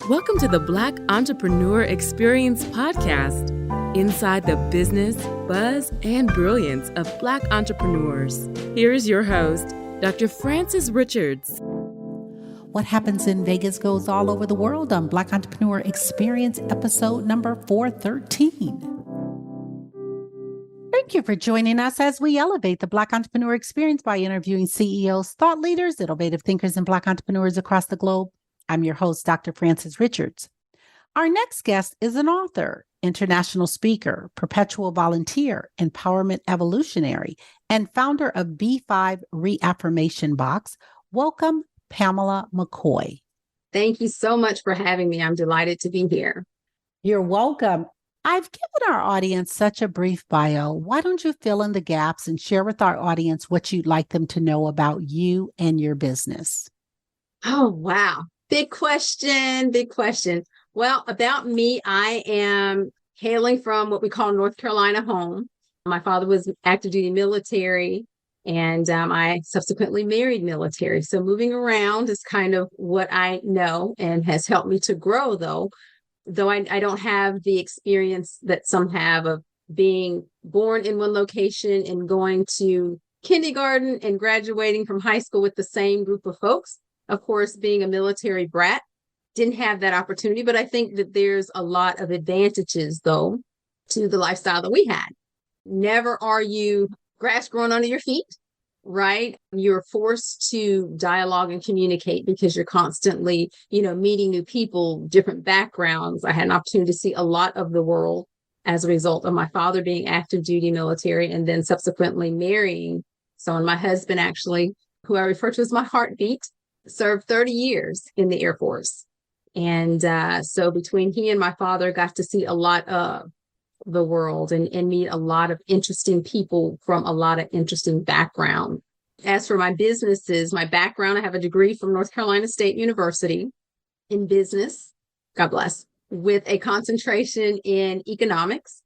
Welcome to the Black Entrepreneur Experience podcast, inside the business, buzz, and brilliance of Black entrepreneurs. Here is your host, Dr. Frances Richards. What happens in Vegas goes all over the world on Black Entrepreneur Experience episode number 413. Thank you for joining us as we elevate the Black Entrepreneur Experience by interviewing CEOs, thought leaders, innovative thinkers, and Black entrepreneurs across the globe. I'm your host, Dr. Frances Richards. Our next guest is an author, international speaker, perpetual volunteer, empowerment evolutionary, and founder of B5 Reaffirmation Box. Welcome, Pamala McCoy. Thank you so much for having me. I'm delighted to be here. You're welcome. I've given our audience such a brief bio. Why don't you fill in the gaps and share with our audience what you'd like them to know about you and your business? Oh, wow. Big question. Well, about me, I am hailing from what we call North Carolina home. My father was active duty military, and I subsequently married military. So moving around is kind of what I know and has helped me to grow, though I don't have the experience that some have of being born in one location and going to kindergarten and graduating from high school with the same group of folks. Of course, being a military brat, didn't have that opportunity, but I think that there's a lot of advantages, though, to the lifestyle that we had. Never are you grass growing under your feet, right? You're forced to dialogue and communicate because you're constantly, meeting new people, different backgrounds. I had an opportunity to see a lot of the world as a result of my father being active duty military and then subsequently marrying. So, and my husband actually, who I refer to as my heartbeat, served 30 years in the Air Force. And so between he and my father, got to see a lot of the world and meet a lot of interesting people from a lot of interesting background. As for my businesses, my background, I have a degree from North Carolina State University in business, God bless, with a concentration in economics.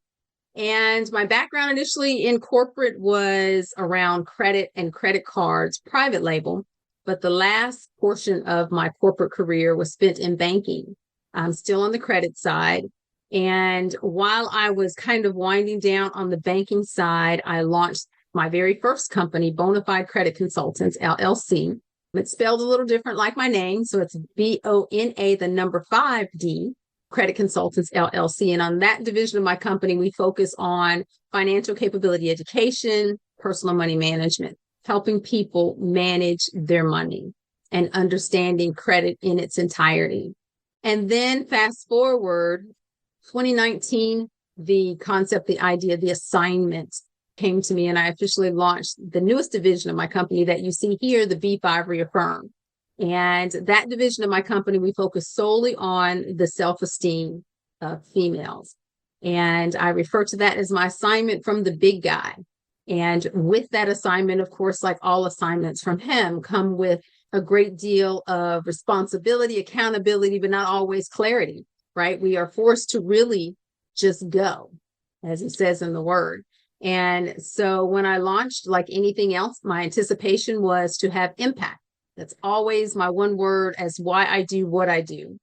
And my background initially in corporate was around credit and credit cards, private label. But the last portion of my corporate career was spent in banking. I'm still on the credit side. And while I was kind of winding down on the banking side, I launched my very first company, Bonafide Credit Consultants, LLC. It's spelled a little different like my name. So it's BONA, the number 5D, Credit Consultants, LLC. And on that division of my company, we focus on financial capability education, personal money management, helping people manage their money and understanding credit in its entirety. And then fast forward, 2019, the concept, the idea, the assignment came to me, and I officially launched the newest division of my company that you see here, the B5 Reaffirm. And that division of my company, we focus solely on the self-esteem of females. And I refer to that as my assignment from the big guy. And with that assignment, of course, like all assignments from him, come with a great deal of responsibility, accountability, but not always clarity, right? We are forced to really just go, as it says in the word. And so when I launched, like anything else, my anticipation was to have impact. That's always my one word as why I do what I do.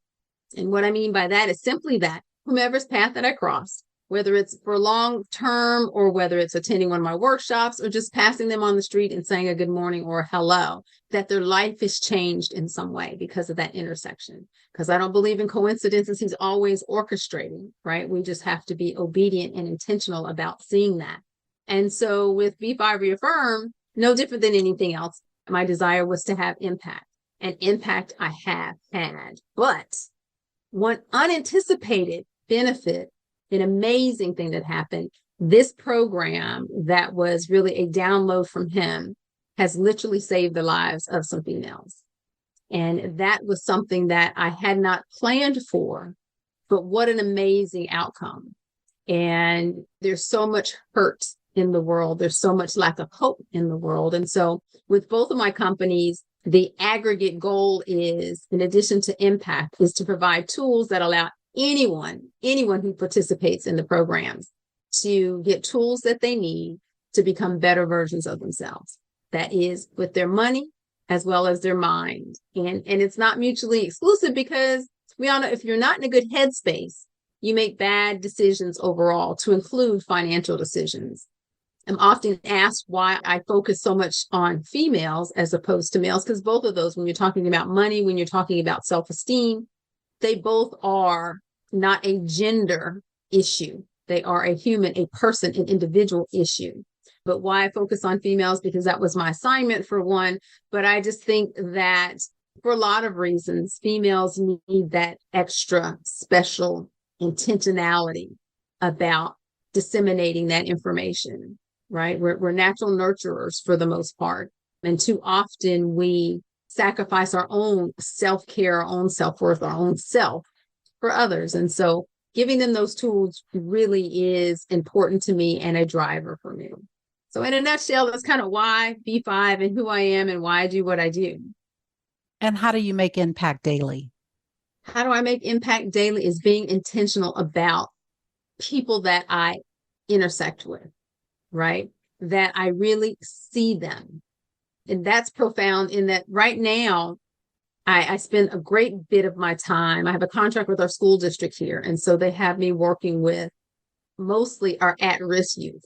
And what I mean by that is simply that whomever's path that I crossed, whether it's for long term or whether it's attending one of my workshops or just passing them on the street and saying a good morning or a hello, that their life is changed in some way because of that intersection. Because I don't believe in coincidences. He's always orchestrating, right? We just have to be obedient and intentional about seeing that. And so with B5 Reaffirm, no different than anything else, my desire was to have impact. And impact I have had. But one unanticipated benefit, an amazing thing that happened, this program that was really a download from him has literally saved the lives of some females. And that was something that I had not planned for, but what an amazing outcome. And there's so much hurt in the world. There's so much lack of hope in the world. And so with both of my companies, the aggregate goal is, in addition to impact, is to provide tools that allow anyone who participates in the programs to get tools that they need to become better versions of themselves. That is with their money as well as their mind. And it's not mutually exclusive because we all know if you're not in a good headspace, you make bad decisions overall, to include financial decisions. I'm often asked why I focus so much on females as opposed to males, because both of those, when you're talking about money, when you're talking about self-esteem, they both are not a gender issue. They are a human, a person, an individual issue. But why I focus on females, because that was my assignment for one. But I just think that for a lot of reasons, females need that extra special intentionality about disseminating that information, right? We're natural nurturers for the most part. And too often we sacrifice our own self-care, our own self-worth, our own self for others. And so giving them those tools really is important to me and a driver for me. So in a nutshell, that's kind of why B5 and who I am and why I do what I do. And how do you make impact daily? How do I make impact daily is being intentional about people that I intersect with, right? That I really see them. And that's profound in that right now, I spend a great bit of my time. I have a contract with our school district here. And so they have me working with mostly our at-risk youth.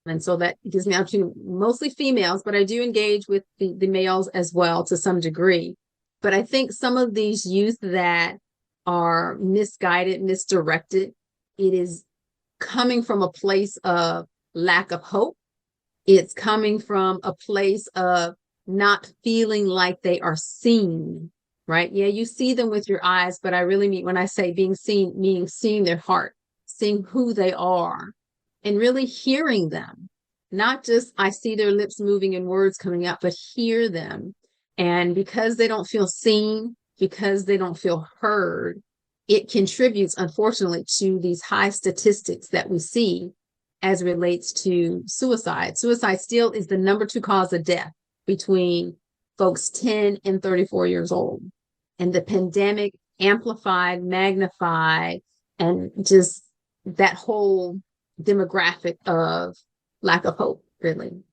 And so that gives me opportunity, mostly females, but I do engage with the males as well to some degree. But I think some of these youth that are misguided, misdirected, it is coming from a place of lack of hope. It's coming from a place of not feeling like they are seen, right? Yeah, you see them with your eyes, but I really mean, when I say being seen, meaning seeing their heart, seeing who they are, and really hearing them. Not just I see their lips moving and words coming out, but hear them. And because they don't feel seen, because they don't feel heard, it contributes, unfortunately, to these high statistics that we see as it relates to suicide. Suicide still is the number 2 cause of death between folks 10 and 34 years old. And the pandemic amplified, magnified, and just that whole demographic of lack of hope, really.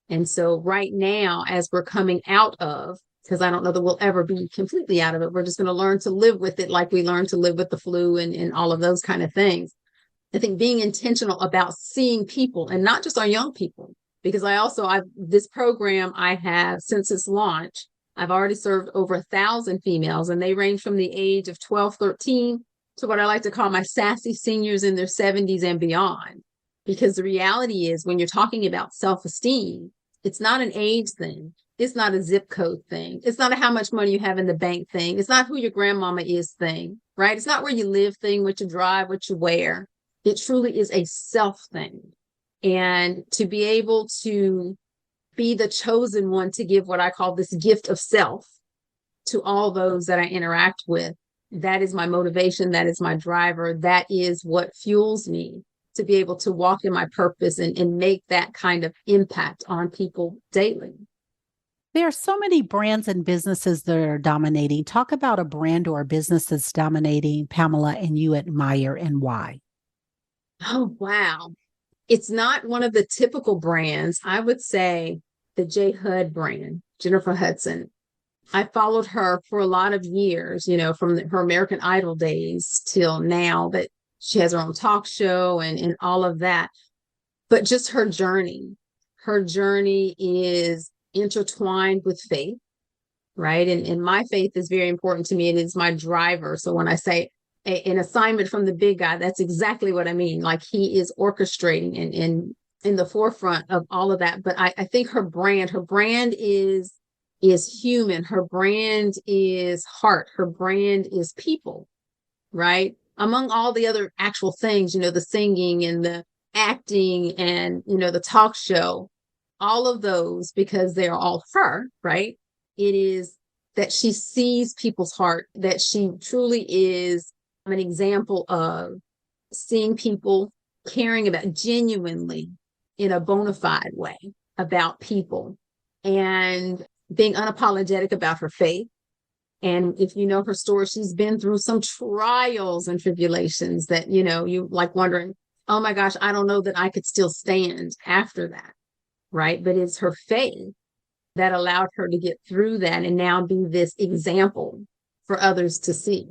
And so right now, as we're coming out of, because I don't know that we'll ever be completely out of it, we're just going to learn to live with it like we learned to live with the flu and all of those kind of things. I think being intentional about seeing people, and not just our young people, because this program I have, since its launch, I've already served over 1,000 females, and they range from the age of 12, 13 to what I like to call my sassy seniors in their 70s and beyond. Because the reality is, when you're talking about self-esteem, it's not an age thing. It's not a zip code thing. It's not a how much money you have in the bank thing. It's not who your grandmama is thing, right? It's not where you live thing, what you drive, what you wear. It truly is a self thing. And to be able to be the chosen one to give what I call this gift of self to all those that I interact with, that is my motivation. That is my driver. That is what fuels me to be able to walk in my purpose and make that kind of impact on people daily. There are so many brands and businesses that are dominating. Talk about a brand or a business that's dominating, Pamela, and you admire, and why. Oh, wow. It's not one of the typical brands. I would say the J. Hud brand, Jennifer Hudson. I followed her for a lot of years, from her American Idol days till now, that she has her own talk show and all of that. But just her journey is intertwined with faith, right? And my faith is very important to me. It is my driver. So when I say an assignment from the big guy, that's exactly what I mean. Like, he is orchestrating and in the forefront of all of that. But I think her brand is human. Her brand is heart. Her brand is people, right? Among all the other actual things, the singing and the acting and, the talk show, all of those, because they're all her, right? It is that she sees people's heart, that she truly is an example of seeing people, caring about genuinely in a bona fide way about people, and being unapologetic about her faith. And if you know her story, she's been through some trials and tribulations that, you like wondering, oh my gosh, I don't know that I could still stand after that, right? But it's her faith that allowed her to get through that and now be this example for others to see.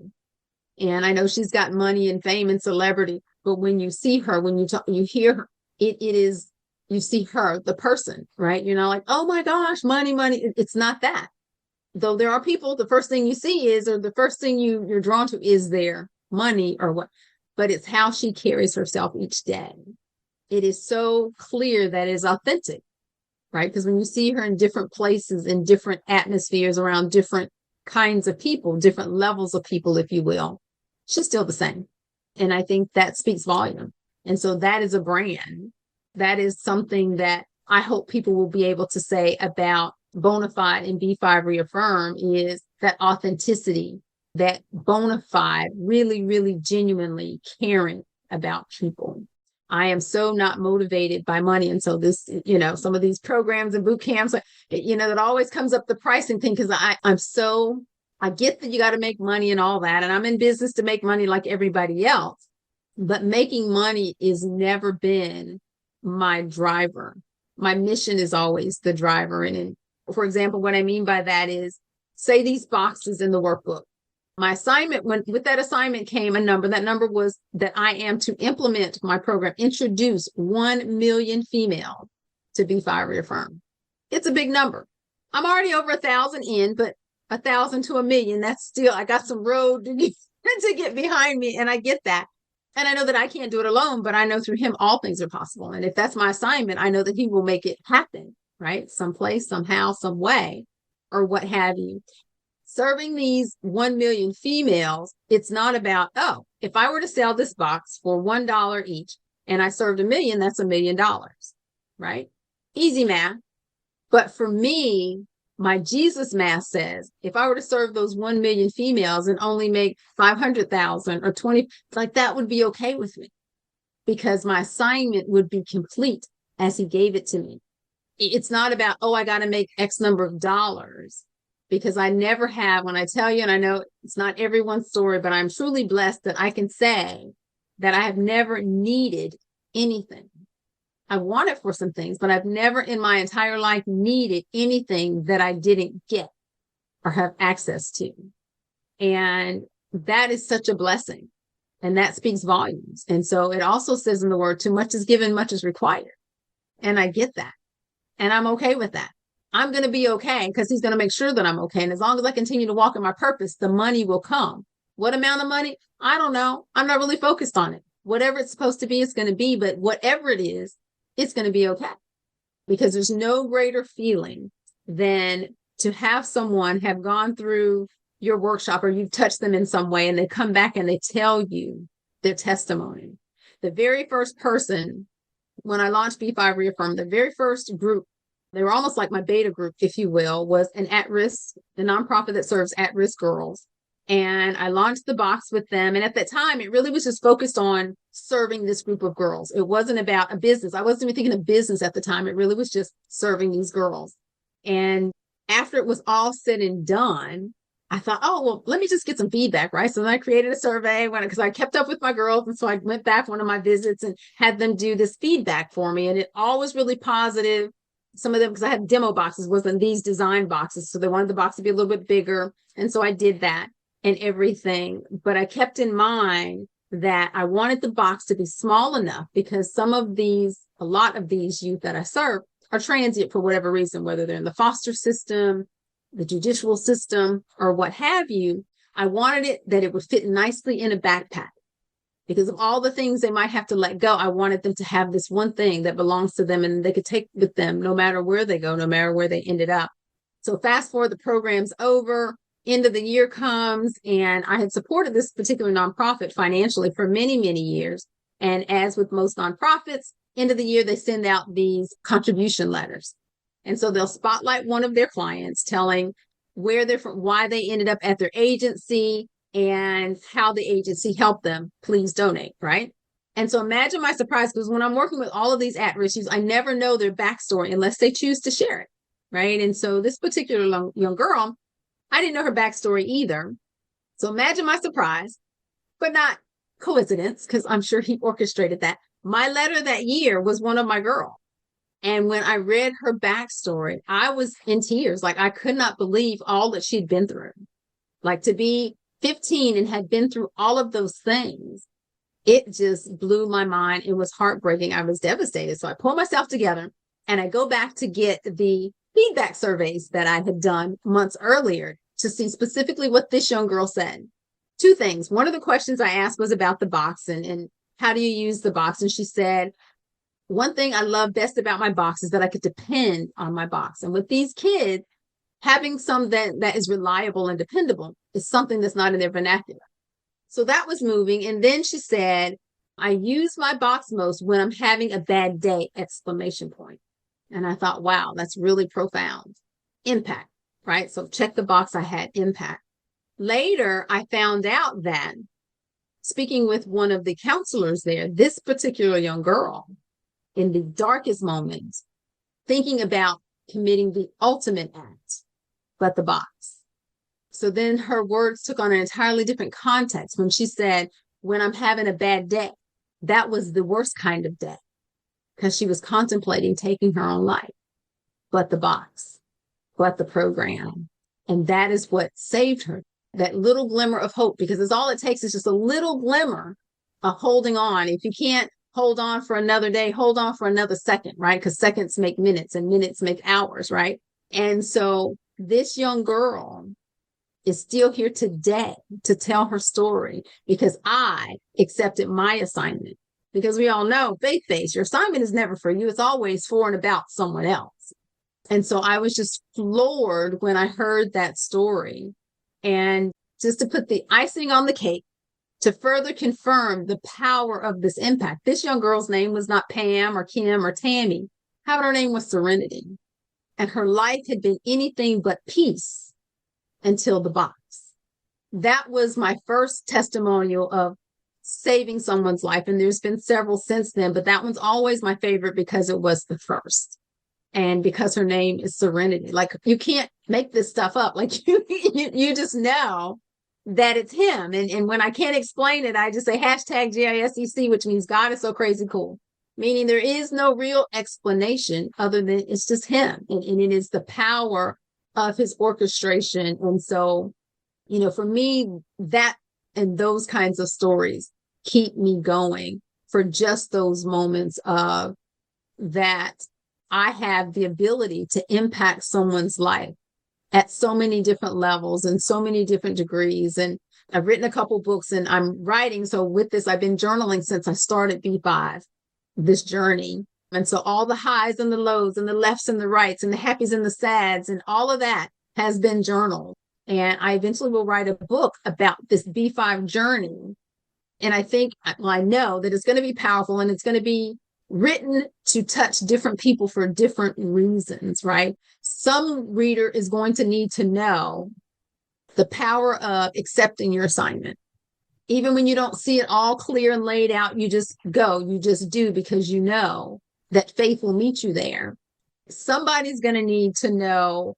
And I know she's got money and fame and celebrity, but when you see her, when you talk, you hear her, it is, you see her, the person, right? You're not like, oh my gosh, money, money. It's not that. Though there are people, the first thing you see is, or the first thing you're drawn to is their money or what, but it's how she carries herself each day. It is so clear that it is authentic, right? Because when you see her in different places, in different atmospheres, around different kinds of people, different levels of people, if you will, she's still the same. And I think that speaks volume. And so that is a brand. That is something that I hope people will be able to say about Bonafide and B5 Reaffirm, is that authenticity, that Bonafide really, really genuinely caring about people. I am so not motivated by money. And so this, some of these programs and boot camps, that always comes up the pricing thing, because I get that you got to make money and all that. And I'm in business to make money like everybody else. But making money has never been my driver. My mission is always the driver. And for example, what I mean by that is, say these boxes in the workbook. My assignment, with that assignment came a number. That number was that I am to implement my program, introduce 1 million females to B5 Reaffirm. It's a big number. I'm already over 1,000 in, but 1,000 to 1 million, that's still, I got some road to get behind me. And I get that. And I know that I can't do it alone, but I know through him, all things are possible. And if that's my assignment, I know that he will make it happen, right? Someplace, somehow, some way, or what have you. Serving these 1 million females, it's not about, oh, if I were to sell this box for $1 each and I served 1 million, that's $1 million, right? Easy math. But for me, my Jesus math says, if I were to serve those 1 million females and only make 500,000 or 20, like that would be okay with me, because my assignment would be complete as he gave it to me. It's not about, oh, I got to make X number of dollars. Because I never have, when I tell you, and I know it's not everyone's story, but I'm truly blessed that I can say that I have never needed anything. I wanted for some things, but I've never in my entire life needed anything that I didn't get or have access to. And that is such a blessing. And that speaks volumes. And so it also says in the word, too much is given, much is required. And I get that. And I'm okay with that. I'm going to be okay, because he's going to make sure that I'm okay. And as long as I continue to walk in my purpose, the money will come. What amount of money? I don't know. I'm not really focused on it. Whatever it's supposed to be, it's going to be. But whatever it is, it's going to be okay. Because there's no greater feeling than to have someone have gone through your workshop, or you've touched them in some way, and they come back and they tell you their testimony. The very first person, when I launched B5 Reaffirm, the very first group, they were almost like my beta group, if you will, was an at-risk, the nonprofit that serves at-risk girls. And I launched the box with them. And at that time, it really was just focused on serving this group of girls. It wasn't about a business. I wasn't even thinking of business at the time. It really was just serving these girls. And after it was all said and done, I thought, oh, well, let me just get some feedback, right? So then I created a survey because I kept up with my girls. And so I went back one of my visits and had them do this feedback for me. And it all was really positive. Some of them, because I had demo boxes, wasn't these design boxes. So they wanted the box to be a little bit bigger. And so I did that and everything. But I kept in mind that I wanted the box to be small enough, because a lot of these youth that I serve are transient for whatever reason, whether they're in the foster system, the judicial system, or what have you. I wanted it that it would fit nicely in a backpack. Because of all the things they might have to let go, I wanted them to have this one thing that belongs to them and they could take with them no matter where they go, no matter where they ended up. So fast forward, the program's over, end of the year comes, and I had supported this particular nonprofit financially for many, many years. And as with most nonprofits, end of the year, they send out these contribution letters. And so they'll spotlight one of their clients, telling where they're from, why they ended up at their agency, and how the agency helped them. Please donate, right? And so imagine my surprise, because when I'm working with all of these at-risk youth, I never know their backstory unless they choose to share it, right? And so this particular young girl, I didn't know her backstory either. So imagine my surprise, but not coincidence, because I'm sure he orchestrated that. My letter that year was one of my girls. And when I read her backstory, I was in tears. Like, I could not believe all that she'd been through. Like, to be 15 and had been through all of those things, it just blew my mind. It was heartbreaking. I was devastated. So I pulled myself together and I go back to get the feedback surveys that I had done months earlier to see specifically what this young girl said. Two things. One of the questions I asked was about the box and how do you use the box? And she said, one thing I love best about my box is that I could depend on my box. And with these kids, having some that is reliable and dependable is something that's not in their vernacular. So that was moving. And then she said, I use my box most when I'm having a bad day, exclamation point. And I thought, wow, that's really profound. Impact, right? So check the box, I had impact. Later, I found out that speaking with one of the counselors there, this particular young girl, in the darkest moments, thinking about committing the ultimate act, but the box. So then her words took on an entirely different context when she said, when I'm having a bad day, that was the worst kind of day because she was contemplating taking her own life, but the box, but the program. And that is what saved her, that little glimmer of hope, because it's all it takes is just a little glimmer of holding on. If you can't hold on for another day, hold on for another second, right? Because seconds make minutes and minutes make hours, right? And so this young girl is still here today to tell her story because I accepted my assignment. Because we all know, faith-based, your assignment is never for you. It's always for and about someone else. And so I was just floored when I heard that story. And just to put the icing on the cake, to further confirm the power of this impact. This young girl's name was not Pam or Kim or Tammy. However, her name was Serenity. And her life had been anything but peace until the box. That was my first testimonial of saving someone's life. And there's been several since then, but that one's always my favorite because it was the first. And because her name is Serenity. Like, you can't make this stuff up. Like, you just know that it's him. And when I can't explain it, I just say hashtag GISEC, which means God is so crazy cool. Meaning there is no real explanation other than it's just him. And it is the power of his orchestration. And so, for me, that and those kinds of stories keep me going for just those moments of that I have the ability to impact someone's life at so many different levels and so many different degrees. And I've written a couple books and I'm writing. So with this, I've been journaling since I started B5, this journey. And so all the highs and the lows and the lefts and the rights and the happies and the sads and all of that has been journaled. And I eventually will write a book about this B5 journey. And I think, I know that it's going to be powerful and it's going to be written to touch different people for different reasons, right? Some reader is going to need to know the power of accepting your assignment. Even when you don't see it all clear and laid out, you just go, you just do because you know that faith will meet you there. Somebody's going to need to know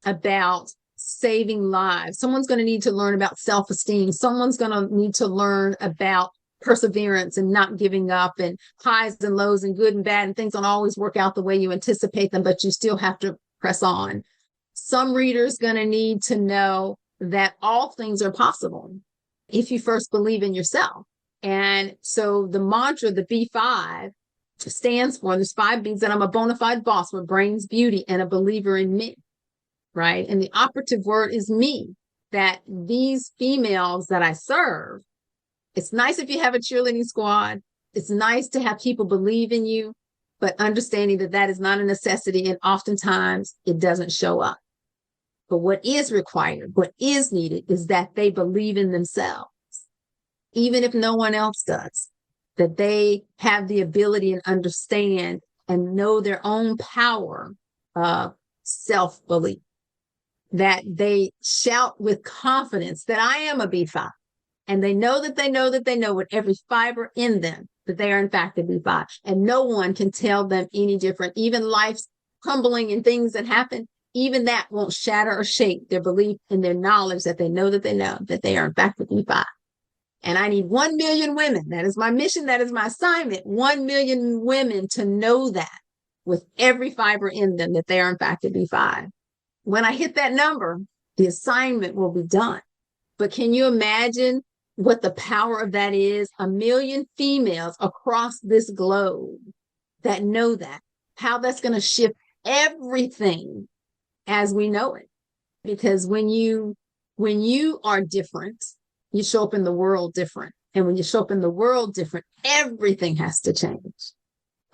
about saving lives. Someone's going to need to learn about self-esteem. Someone's going to need to learn about perseverance and not giving up and highs and lows and good and bad, and things don't always work out the way you anticipate them, but you still have to press on. Some readers going to need to know that all things are possible if you first believe in yourself. And so the mantra, the B5, stands for, there's 5 B's, that I'm a bona fide boss with brains, beauty, and a believer in me, right? And the operative word is me, that these females that I serve, it's nice if you have a cheerleading squad. It's nice to have people believe in you, but understanding that that is not a necessity. And oftentimes it doesn't show up. But what is required, what is needed is that they believe in themselves, even if no one else does, that they have the ability and understand and know their own power of self-belief, that they shout with confidence that I am a B5. And they know that they know that they know with every fiber in them that they are in fact a B5. And no one can tell them any different. Even life's crumbling and things that happen, even that won't shatter or shake their belief and their knowledge that they know that they are in fact a B5. And I need 1 million women. That is my mission. That is my assignment. 1 million women to know that with every fiber in them that they are in fact a B5. When I hit that number, the assignment will be done. But can you imagine what the power of that is? 1 million females across this globe that know that, how that's going to shift everything as we know it. Because when you are different, you show up in the world different. And when you show up in the world different, everything has to change.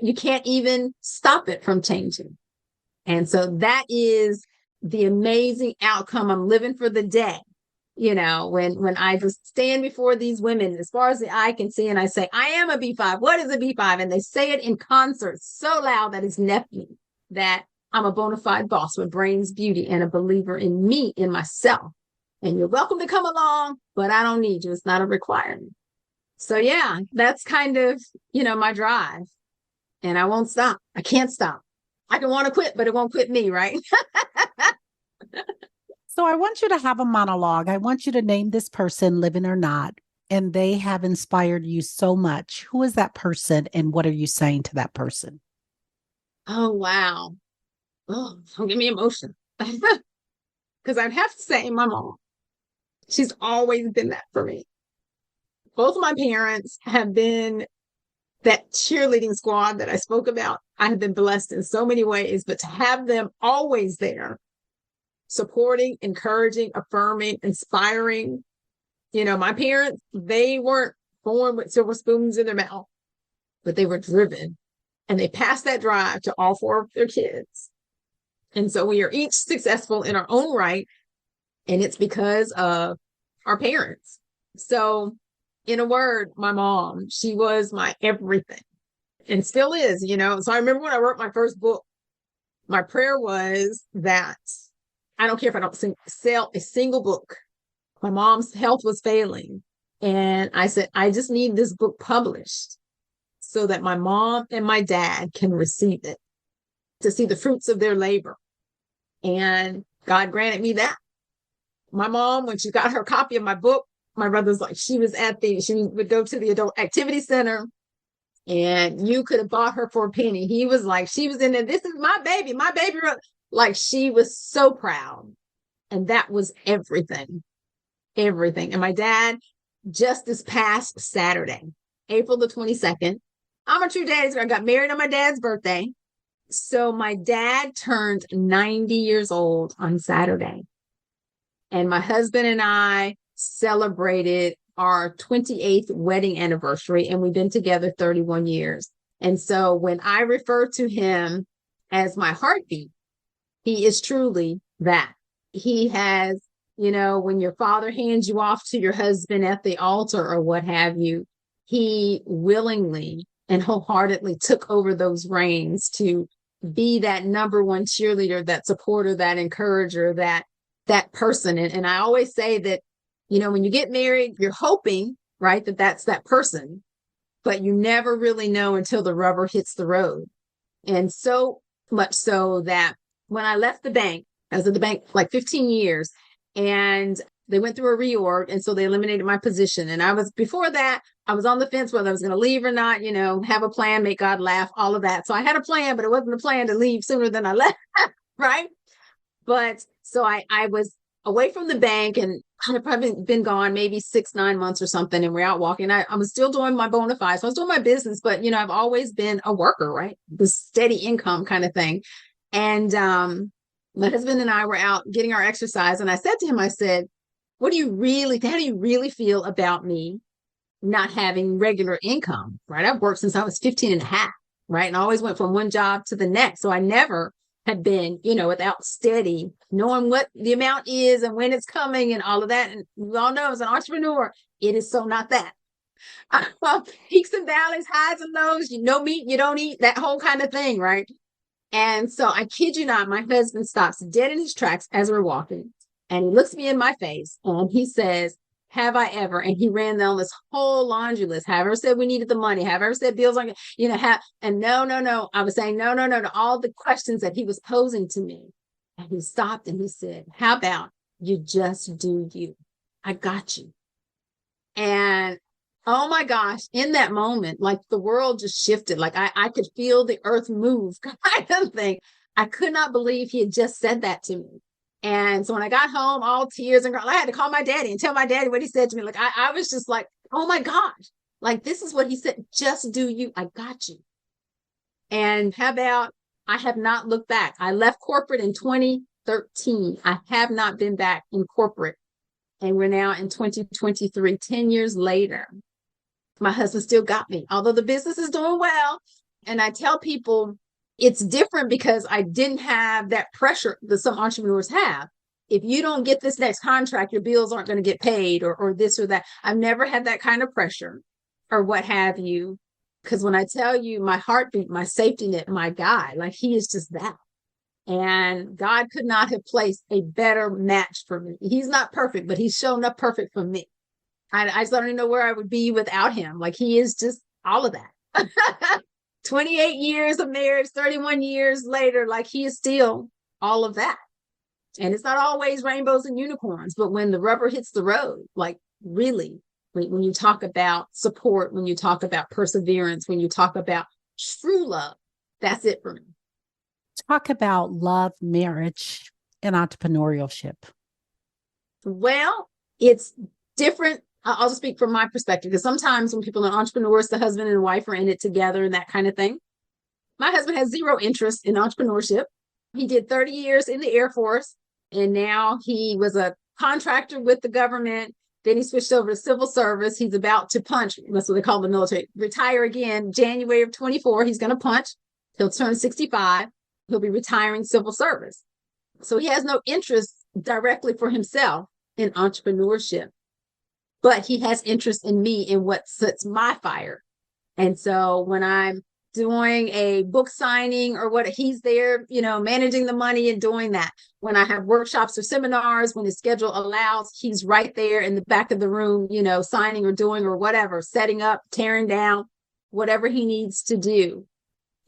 You can't even stop it from changing. And so that is the amazing outcome. I'm living for the day. When I just stand before these women, as far as the eye can see, and I say, I am a B5. What is a B5? And they say it in concert so loud that it's left me, that I'm a bona fide boss with brains, beauty, and a believer in me, in myself. And you're welcome to come along, but I don't need you. It's not a requirement. So yeah, that's kind of, my drive. And I won't stop. I can't stop. I can want to quit, but it won't quit me, right? So I want you to have a monologue. I want you to name this person, living or not, and they have inspired you so much. Who is that person, and what are you saying to that person? Oh, wow. Oh, don't give me emotion. Because I'd have to say my mom. She's always been that for me. Both of my parents have been that cheerleading squad that I spoke about. I have been blessed in so many ways, but to have them always there, supporting, encouraging, affirming, inspiring. My parents, they weren't born with silver spoons in their mouth, but they were driven, and they passed that drive to all 4 of their kids. And so we are each successful in our own right, and it's because of our parents. So in a word, my mom, she was my everything, and still is, So I remember when I wrote my first book, my prayer was that I don't care if I don't sell a single book. My mom's health was failing. And I said, I just need this book published so that my mom and my dad can receive it, to see the fruits of their labor. And God granted me that. My mom, when she got her copy of my book, my brother's like, she would go to the adult activity center, and you could have bought her for a penny. He was like, she was in there, this is my baby. Like, she was so proud. And that was everything. And my dad, just this past Saturday, April the 22nd, I'm a true daddy's girl. I got married on my dad's birthday. So my dad turned 90 years old on Saturday. And my husband and I celebrated our 28th wedding anniversary, and we've been together 31 years. And so when I refer to him as my heartbeat, he is truly that. He has, when your father hands you off to your husband at the altar or what have you, he willingly and wholeheartedly took over those reins to be that number one cheerleader, that supporter, that encourager, that person. And I always say that, when you get married, you're hoping, right, that that's that person, but you never really know until the rubber hits the road. And so much so that when I left the bank, I was at the bank like 15 years, and they went through a reorg. And so they eliminated my position. And before that, I was on the fence whether I was going to leave or not, have a plan, make God laugh, all of that. So I had a plan, but it wasn't a plan to leave sooner than I left. Right. But so I was away from the bank, and I've probably been gone maybe 6-9 months or something. And we're out walking. I was still doing my bona fides. So I was doing my business, but I've always been a worker, right? The steady income kind of thing. And my husband and I were out getting our exercise. And I said to him, I said, how do you really feel about me not having regular income, right? I've worked since I was 15 and a half, right? And I always went from one job to the next. So I never had been, without steady, knowing what the amount is and when it's coming and all of that. And we all know as an entrepreneur, it is so not that. Peaks and valleys, highs and lows, meat, you don't eat, that whole kind of thing, right? And so I kid you not, my husband stops dead in his tracks as we're walking, and he looks me in my face and he says, have I ever? And he ran down this whole laundry list. Have I ever said we needed the money? Have I ever said bills on, and no. I was saying no to all the questions that he was posing to me. And he stopped and he said, how about you just do you? I got you. And oh my gosh, in that moment, like the world just shifted. Like I could feel the earth move kind of thing. I could not believe he had just said that to me. And so when I got home, all tears and I had to call my daddy and tell my daddy what he said to me. Like, I was just like, oh my gosh, like, this is what he said. Just do you. I got you. And how about, I have not looked back. I left corporate in 2013. I have not been back in corporate. And we're now in 2023, 10 years later. My husband still got me, although the business is doing well. And I tell people it's different because I didn't have that pressure that some entrepreneurs have. If you don't get this next contract, your bills aren't going to get paid or this or that. I've never had that kind of pressure or what have you. Because when I tell you my heartbeat, my safety net, my guy, like, he is just that. And God could not have placed a better match for me. He's not perfect, but he's shown up perfect for me. I just don't even know where I would be without him. Like, he is just all of that. 28 years of marriage, 31 years later, like, he is still all of that. And it's not always rainbows and unicorns, but when the rubber hits the road, like, really, when you talk about support, when you talk about perseverance, when you talk about true love, that's it for me. Talk about love, marriage, and entrepreneurship. Well, it's different. I'll just speak from my perspective, because sometimes when people are entrepreneurs, the husband and wife are in it together and that kind of thing. My husband has zero interest in entrepreneurship. He did 30 years in the Air Force, and now he was a contractor with the government. Then he switched over to civil service. He's about to punch. That's what they call the military. Retire again, January of 24. He's going to punch. He'll turn 65. He'll be retiring civil service. So he has no interest directly for himself in entrepreneurship, but he has interest in me, in what sets my fire. And so when I'm doing a book signing or what, he's there, managing the money and doing that. When I have workshops or seminars, when his schedule allows, he's right there in the back of the room, signing or doing or whatever, setting up, tearing down, whatever he needs to do.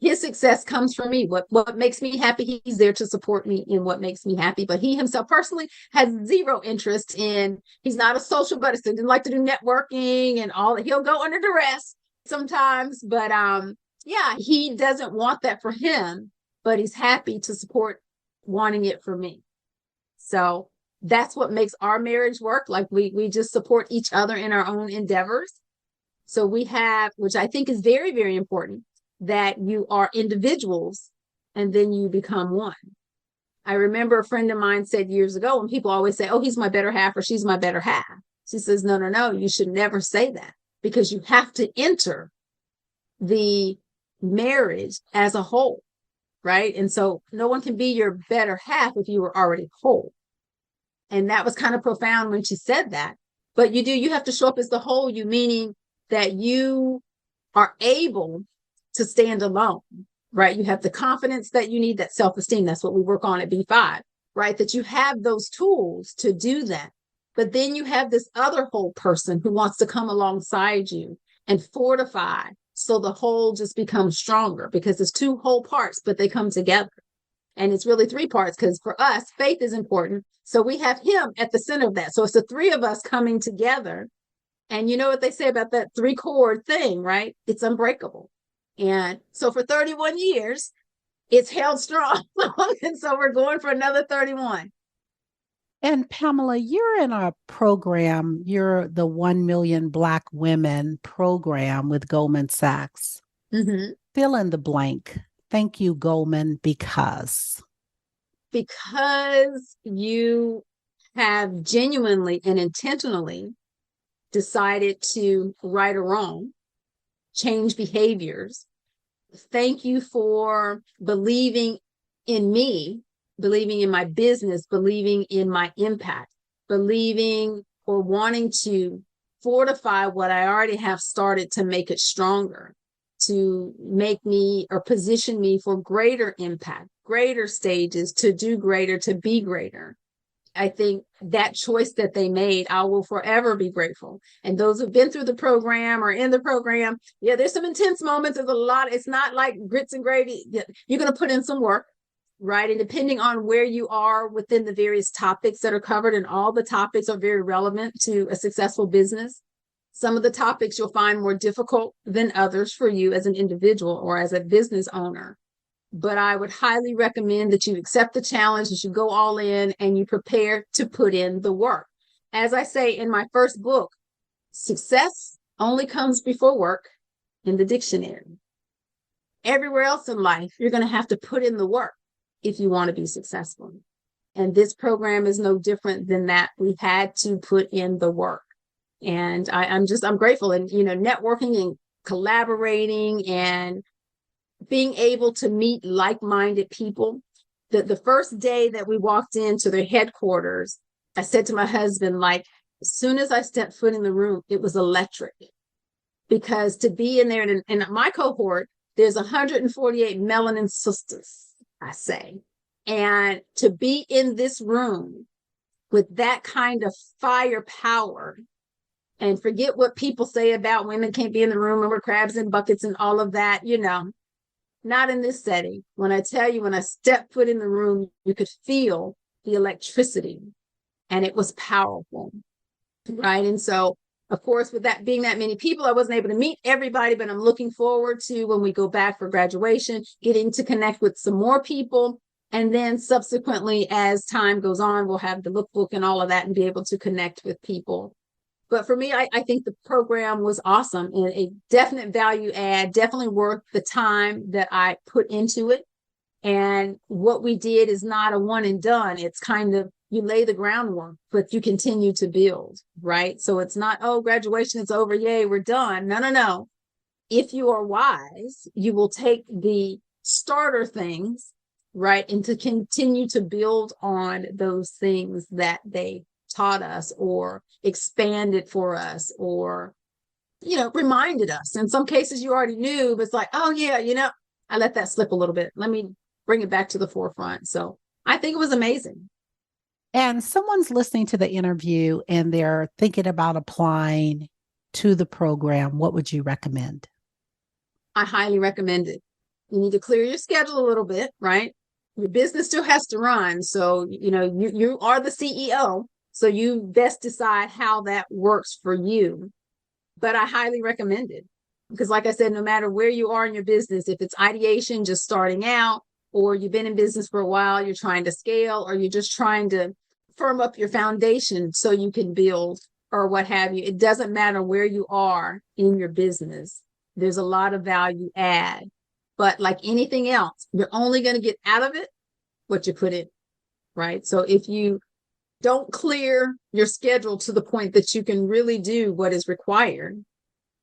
His success comes from me. What makes me happy, he's there to support me in what makes me happy. But he himself personally has zero interest in, he's not a social butterfly, didn't like to do networking and all. He'll go under duress sometimes, but yeah, he doesn't want that for him, but he's happy to support wanting it for me. So that's what makes our marriage work. Like, we just support each other in our own endeavors. So we have, which I think is very, very important, that you are individuals and then you become one. I remember a friend of mine said years ago, when people always say, oh, he's my better half or she's my better half. She says, no, you should never say that, because you have to enter the marriage as a whole, right? And so no one can be your better half if you were already whole. And that was kind of profound when she said that. But you have to show up as the whole, you meaning that you are able to stand alone, right? You have the confidence that you need, that self-esteem. That's what we work on at B5, right? That you have those tools to do that. But then you have this other whole person who wants to come alongside you and fortify, so the whole just becomes stronger, because it's two whole parts, but they come together. And it's really three parts, because for us, faith is important. So we have him at the center of that. So it's the three of us coming together. And you know what they say about that 3-chord thing, right? It's unbreakable. And so for 31 years, it's held strong. And so we're going for another 31. And Pamela, you're in our program. You're the 1 Million Black Women program with Goldman Sachs. Mm-hmm. Fill in the blank. Thank you, Goldman, because you have genuinely and intentionally decided to right or wrong, change behaviors. Thank you for believing in me, believing in my business, believing in my impact, believing or wanting to fortify what I already have started to make it stronger, to make me or position me for greater impact, greater stages, to do greater, to be greater. I think that choice that they made, I will forever be grateful. And those who've been through the program or in the program, yeah, there's some intense moments. There's a lot. It's not like grits and gravy. You're going to put in some work, right? And depending on where you are within the various topics that are covered, and all the topics are very relevant to a successful business. Some of the topics you'll find more difficult than others for you as an individual or as a business owner. but I would highly recommend that you accept the challenge, that you go all in and you prepare to put in the work. As I say in my first book, success only comes before work in the dictionary. Everywhere else in life, you're going to have to put in the work if you want to be successful. And this program is no different than that. We've had to put in the work. And I'm grateful. And, networking and collaborating and being able to meet like-minded people. The first day that we walked into their headquarters, I said to my husband, as soon as I stepped foot in the room, it was electric. Because to be in there, in my cohort, there's 148 melanin sisters, I say. And to be in this room with that kind of firepower, and forget what people say about women can't be in the room and we're crabs in buckets and all of that, not in this setting. When I tell you, when I stepped foot in the room, you could feel the electricity and it was powerful, right? And so, of course, with that being that many people, I wasn't able to meet everybody, but I'm looking forward to, when we go back for graduation, getting to connect with some more people. And then subsequently, as time goes on, we'll have the lookbook and all of that and be able to connect with people. But for me, I think the program was awesome and a definite value add, definitely worth the time that I put into it. And what we did is not a one and done. It's kind of, you lay the groundwork, but you continue to build, right? So it's not, oh, graduation is over. Yay, we're done. No. If you are wise, you will take the starter things, right, and to continue to build on those things that they taught us or expanded for us or, reminded us. In some cases you already knew, but it's like, oh yeah, I let that slip a little bit. Let me bring it back to the forefront. So I think it was amazing. And someone's listening to the interview and they're thinking about applying to the program. What would you recommend? I highly recommend it. You need to clear your schedule a little bit, right? Your business still has to run. So, you are the CEO. So you best decide how that works for you. But I highly recommend it. Because like I said, no matter where you are in your business, if it's ideation, just starting out, or you've been in business for a while, you're trying to scale, or you're just trying to firm up your foundation so you can build or what have you. It doesn't matter where you are in your business. There's a lot of value add. But like anything else, you're only going to get out of it what you put in, right? So if you don't clear your schedule to the point that you can really do what is required.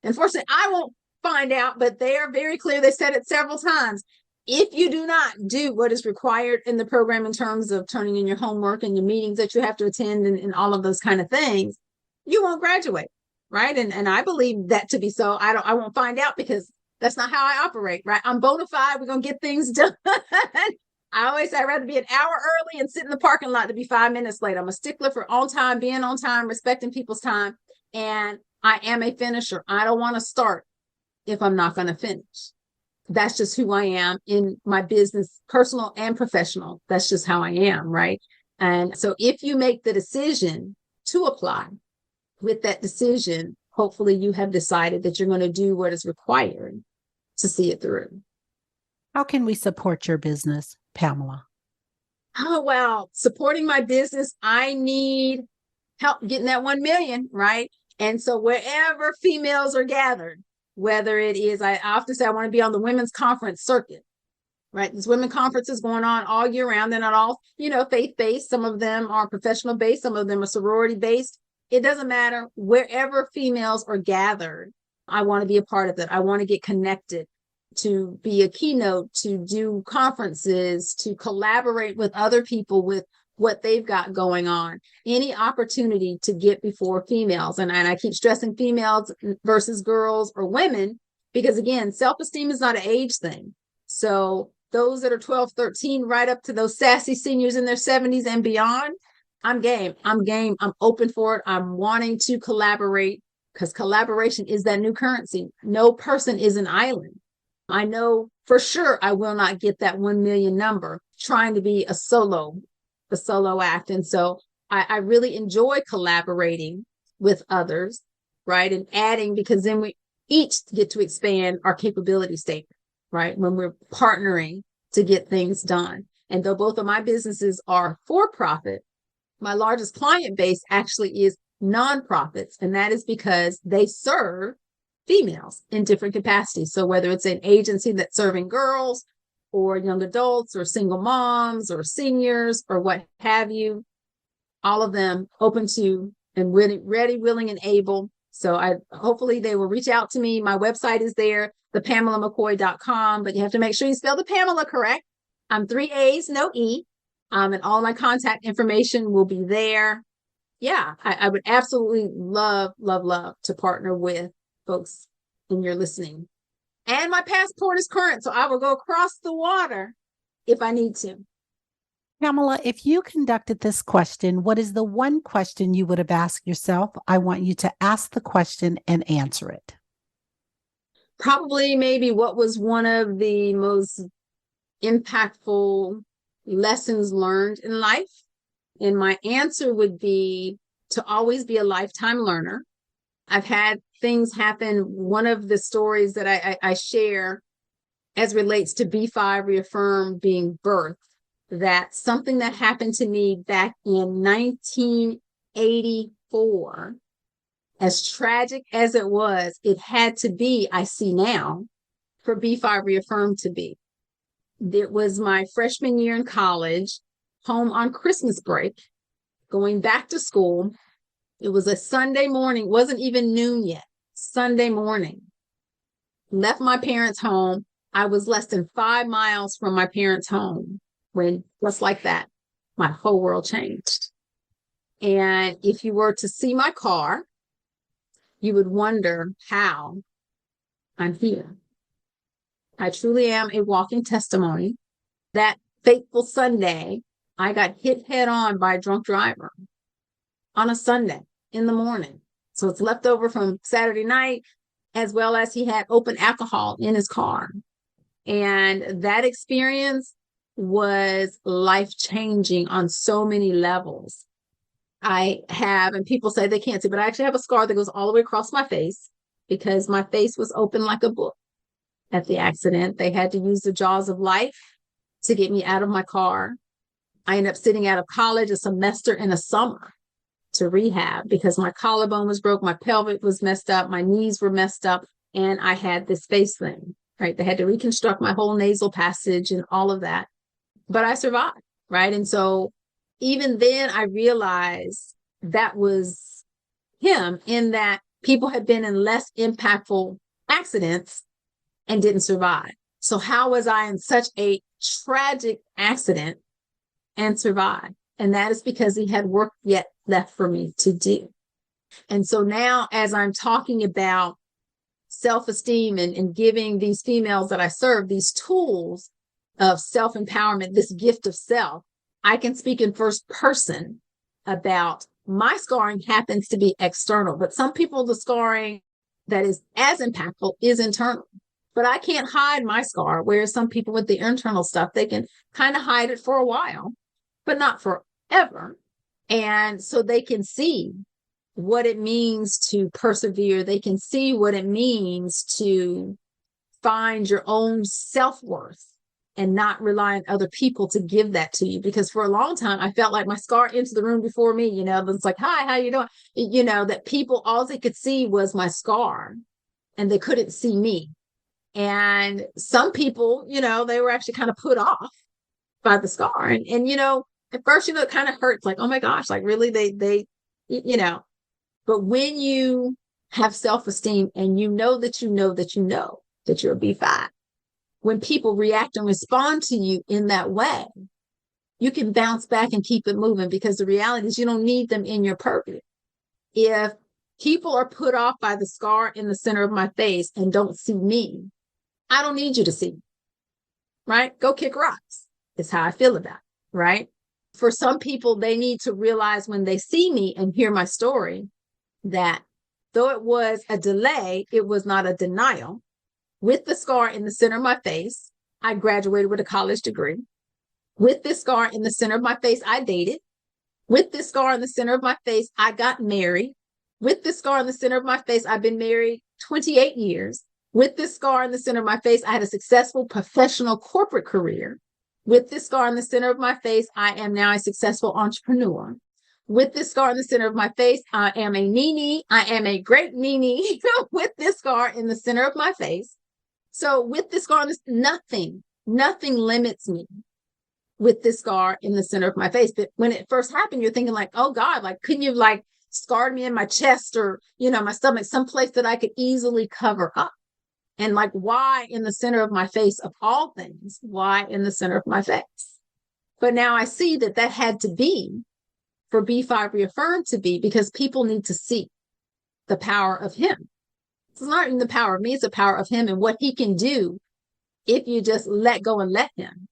Unfortunately, I won't find out, but they are very clear. They said it several times. If you do not do what is required in the program in terms of turning in your homework and your meetings that you have to attend and all of those kind of things, you won't graduate, right? And I believe that to be so. I won't find out because that's not how I operate, right? I'm bona fide. We're going to get things done. I always say I'd rather be an hour early and sit in the parking lot to be 5 minutes late. I'm a stickler for on time, being on time, respecting people's time. And I am a finisher. I don't want to start if I'm not going to finish. That's just who I am in my business, personal and professional. That's just how I am, right? And so if you make the decision to apply, with that decision, hopefully you have decided that you're going to do what is required to see it through. How can we support your business, Pamela? Oh, wow. Supporting my business, I need help getting that 1 million, right? And so wherever females are gathered, whether it is, I often say I want to be on the women's conference circuit, right? There's women conferences going on all year round. They're not all, faith-based. Some of them are professional-based. Some of them are sorority-based. It doesn't matter. Wherever females are gathered, I want to be a part of it. I want to get connected, to be a keynote, to do conferences, to collaborate with other people with what they've got going on. Any opportunity to get before females. And I keep stressing females versus girls or women, because again, self-esteem is not an age thing. So those that are 12, 13, right up to those sassy seniors in their 70s and beyond, I'm game. I'm open for it. I'm wanting to collaborate, because collaboration is that new currency. No person is an island. I know for sure I will not get that 1 million number trying to be a solo act. And so I really enjoy collaborating with others, right? And adding, because then we each get to expand our capability statement, right? When we're partnering to get things done. And though both of my businesses are for profit, my largest client base actually is nonprofits. And that is because they serve females in different capacities. So whether it's an agency that's serving girls or young adults or single moms or seniors or what have you, all of them open to and ready, willing, and able. So hopefully they will reach out to me. My website is there, thePamalaMcCoy.com, but you have to make sure you spell the Pamela correct. I'm 3 A's, no E. And all my contact information will be there. Yeah, I would absolutely love to partner with folks in your listening. And my passport is current, so I will go across the water if I need to. Pamela, if you conducted this question, what is the one question you would have asked yourself? I want you to ask the question and answer it. Probably maybe what was one of the most impactful lessons learned in life? And my answer would be to always be a lifetime learner. I've had things happen. One of the stories that I share as relates to B5 Reaffirm being birthed, that something that happened to me back in 1984, as tragic as it was, it had to be, I see now, for B5 Reaffirm to be. It was my freshman year in college, home on Christmas break, going back to school. It was a Sunday morning, wasn't even noon yet, Sunday morning. Left my parents' home. I was less than 5 miles from my parents' home when, just like that, my whole world changed. And if you were to see my car, you would wonder how I'm here. I truly am a walking testimony. That fateful Sunday, I got hit head on by a drunk driver on a Sunday in the morning. So it's left over from Saturday night, as well as he had open alcohol in his car. And that experience was life-changing on so many levels. I have, and people say they can't see, but I actually have a scar that goes all the way across my face because my face was open like a book at the accident. They had to use the jaws of life to get me out of my car. I ended up sitting out of college a semester in a summer to rehab because my collarbone was broke, my pelvic was messed up, my knees were messed up, and I had this face thing, right? They had to reconstruct my whole nasal passage and all of that. But I survived, right? And so even then I realized that was him, in that people had been in less impactful accidents and didn't survive. So how was I in such a tragic accident and survived? And that is because he had work yet left for me to do. And so now, as I'm talking about self-esteem and giving these females that I serve these tools of self-empowerment, this gift of self, I can speak in first person about my scarring happens to be external, but some people, the scarring that is as impactful is internal. But I can't hide my scar, whereas some people with the internal stuff, they can kind of hide it for a while, but not forever. And so they can see what it means to persevere. They can see what it means to find your own self-worth and not rely on other people to give that to you. Because for a long time, I felt like my scar entered the room before me, it's like, hi, how you doing? That people, all they could see was my scar and they couldn't see me. And some people, they were actually kind of put off by the scar. And at first, it kind of hurts, like, oh my gosh, like really, they, but when you have self-esteem and you know that you're a B5, when people react and respond to you in that way, you can bounce back and keep it moving, because the reality is you don't need them in your purview. If people are put off by the scar in the center of my face and don't see me, I don't need you to see me, right? Go kick rocks is how I feel about it, right? For some people, they need to realize when they see me and hear my story that though it was a delay, it was not a denial. With the scar in the center of my face, I graduated with a college degree. With this scar in the center of my face, I dated. With this scar in the center of my face, I got married. With this scar in the center of my face, I've been married 28 years. With this scar in the center of my face, I had a successful professional corporate career. With this scar in the center of my face, I am now a successful entrepreneur. With this scar in the center of my face, I am a Nini. I am a great Nini with this scar in the center of my face. So with this scar, nothing limits me with this scar in the center of my face. But when it first happened, you're thinking like, oh God, like, couldn't you like scarred me in my chest or, my stomach, someplace that I could easily cover up? And like, why in the center of my face of all things? Why in the center of my face? But now I see that had to be for B5 Reaffirm to be, because people need to see the power of him. It's not even the power of me, it's the power of him and what he can do if you just let go and let him.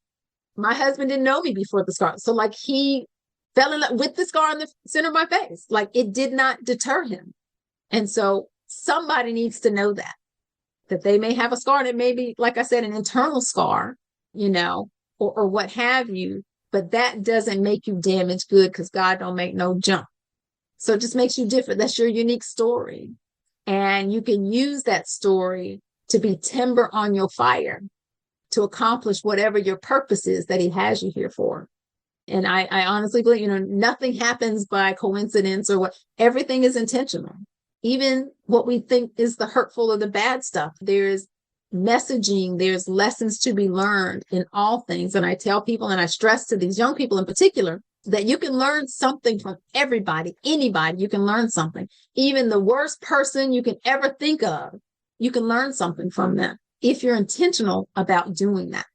My husband didn't know me before the scar. So like he fell in love with the scar in the center of my face. Like it did not deter him. And so somebody needs to know that they may have a scar, and it may be, like I said, an internal scar, or what have you, but that doesn't make you damaged good, because God don't make no junk. So it just makes you different. That's your unique story. And you can use that story to be timber on your fire to accomplish whatever your purpose is that he has you here for. And I honestly believe, nothing happens by coincidence or what. Everything is intentional. Even what we think is the hurtful or the bad stuff, there's messaging, there's lessons to be learned in all things. And I tell people, and I stress to these young people in particular, that you can learn something from everybody, anybody, you can learn something. Even the worst person you can ever think of, you can learn something from them if you're intentional about doing that.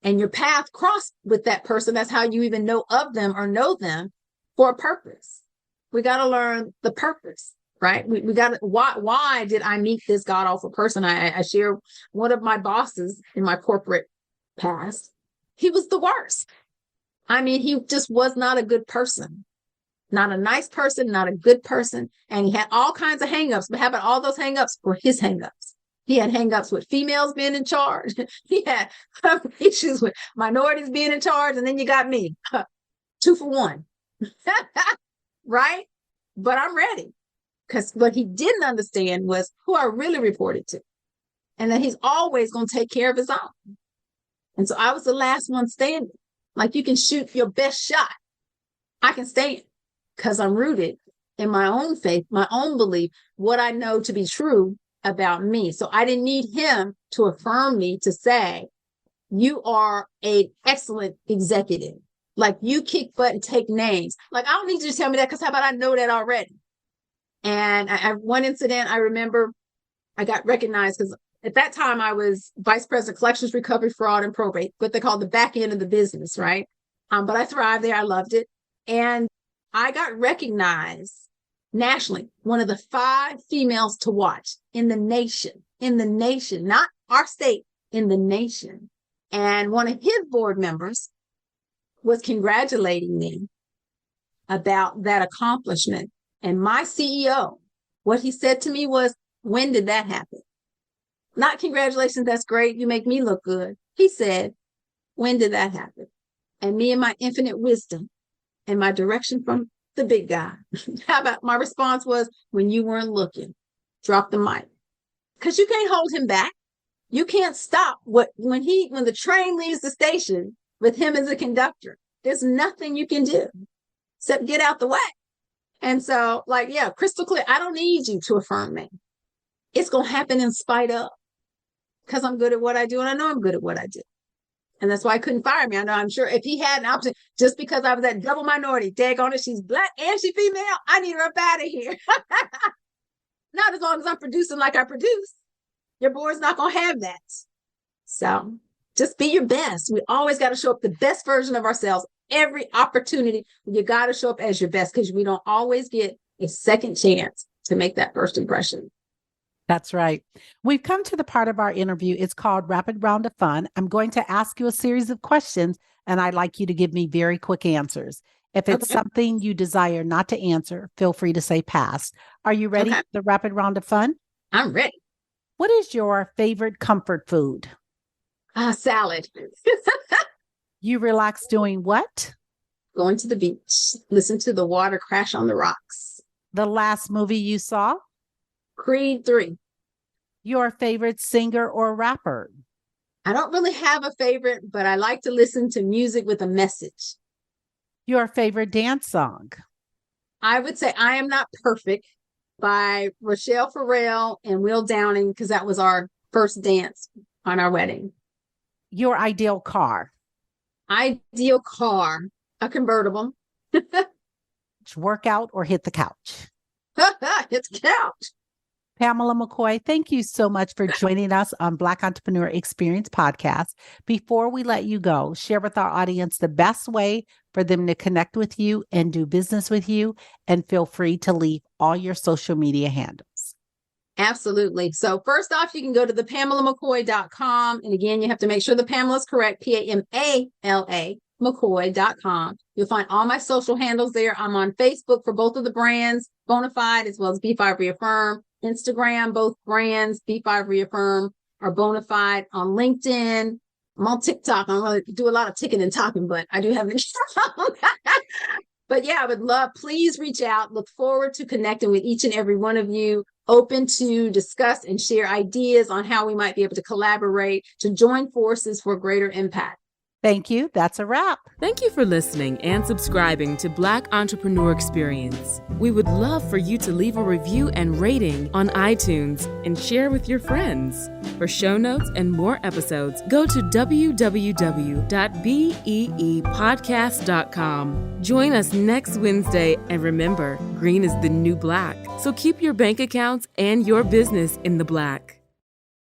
And your path crossed with that person, that's how you even know of them or know them for a purpose. We got to learn the purpose. Right? We got to, why did I meet this god awful person? I share one of my bosses in my corporate past. He was the worst. I mean, he just was not a good person, not a nice person, not a good person. And he had all kinds of hangups, but how about all those hangups were his hangups? He had hangups with females being in charge. He had issues with minorities being in charge. And then you got me, 2 for 1, right? But I'm ready. Because what he didn't understand was who I really reported to, and that he's always going to take care of his own. And so I was the last one standing. Like, you can shoot your best shot. I can stand because I'm rooted in my own faith, my own belief, what I know to be true about me. So I didn't need him to affirm me, to say, you are an excellent executive. Like, you kick butt and take names. Like, I don't need you to tell me that, because how about I know that already? And one incident, I remember I got recognized because at that time I was vice president, collections, recovery, fraud, and probate, what they call the back end of the business, right? But I thrived there. I loved it. And I got recognized nationally, one of the 5 females to watch in the nation, not our state, in the nation. And one of his board members was congratulating me about that accomplishment. And my CEO, what he said to me was, when did that happen? Not congratulations, that's great, you make me look good. He said, when did that happen? And me and my infinite wisdom and my direction from the big guy, how about my response was, when you weren't looking, drop the mic. Because you can't hold him back. You can't stop when the train leaves the station with him as a conductor. There's nothing you can do except get out the way. And so, like, yeah, crystal clear. I don't need you to affirm me. It's going to happen in spite of, because I'm good at what I do, and I know I'm good at what I do. And that's why I couldn't fire me. I'm sure if he had an option, just because I was that double minority, daggone it, she's black and she's female, I need her up out of here. Not as long as I'm producing like I produce. Your board's not going to have that. So just be your best. We always got to show up the best version of ourselves. Every opportunity, you got to show up as your best, because we don't always get a second chance to make that first impression. That's right. We've come to the part of our interview. It's called Rapid Round of Fun. I'm going to ask you a series of questions, and I'd like you to give me very quick answers. If it's something you desire not to answer, feel free to say pass. Are you ready for the Rapid Round of Fun? I'm ready. What is your favorite comfort food? Salad. You relax doing what? Going to the beach, listen to the water crash on the rocks. The last movie you saw? Creed 3. Your favorite singer or rapper? I don't really have a favorite, but I like to listen to music with a message. Your favorite dance song? I would say I Am Not Perfect by Rochelle Farrell and Will Downing, because that was our first dance on our wedding. Your ideal car? Ideal car, a convertible. Workout or hit the couch? It's couch. Pamela McCoy, thank you so much for joining us on Black Entrepreneur Experience Podcast. Before we let you go, share with our audience the best way for them to connect with you and do business with you, and feel free to leave all your social media handles. Absolutely. So first off, you can go to thepamelamccoy.com. And again, you have to make sure the Pamela is correct, Pamala McCoy.com. You'll find all my social handles there. I'm on Facebook for both of the brands, Bonafide as well as B5 Reaffirm. Instagram, both brands, B5 Reaffirm, are Bonafide. On LinkedIn, I'm on TikTok. I don't really do a lot of ticking and talking, but I do have an account. But yeah, I would love, please reach out. Look forward to connecting with each and every one of you. Open to discuss and share ideas on how we might be able to collaborate to join forces for greater impact. Thank you. That's a wrap. Thank you for listening and subscribing to Black Entrepreneur Experience. We would love for you to leave a review and rating on iTunes and share with your friends. For show notes and more episodes, go to www.beepodcast.com. Join us next Wednesday, and remember, green is the new black. So keep your bank accounts and your business in the black.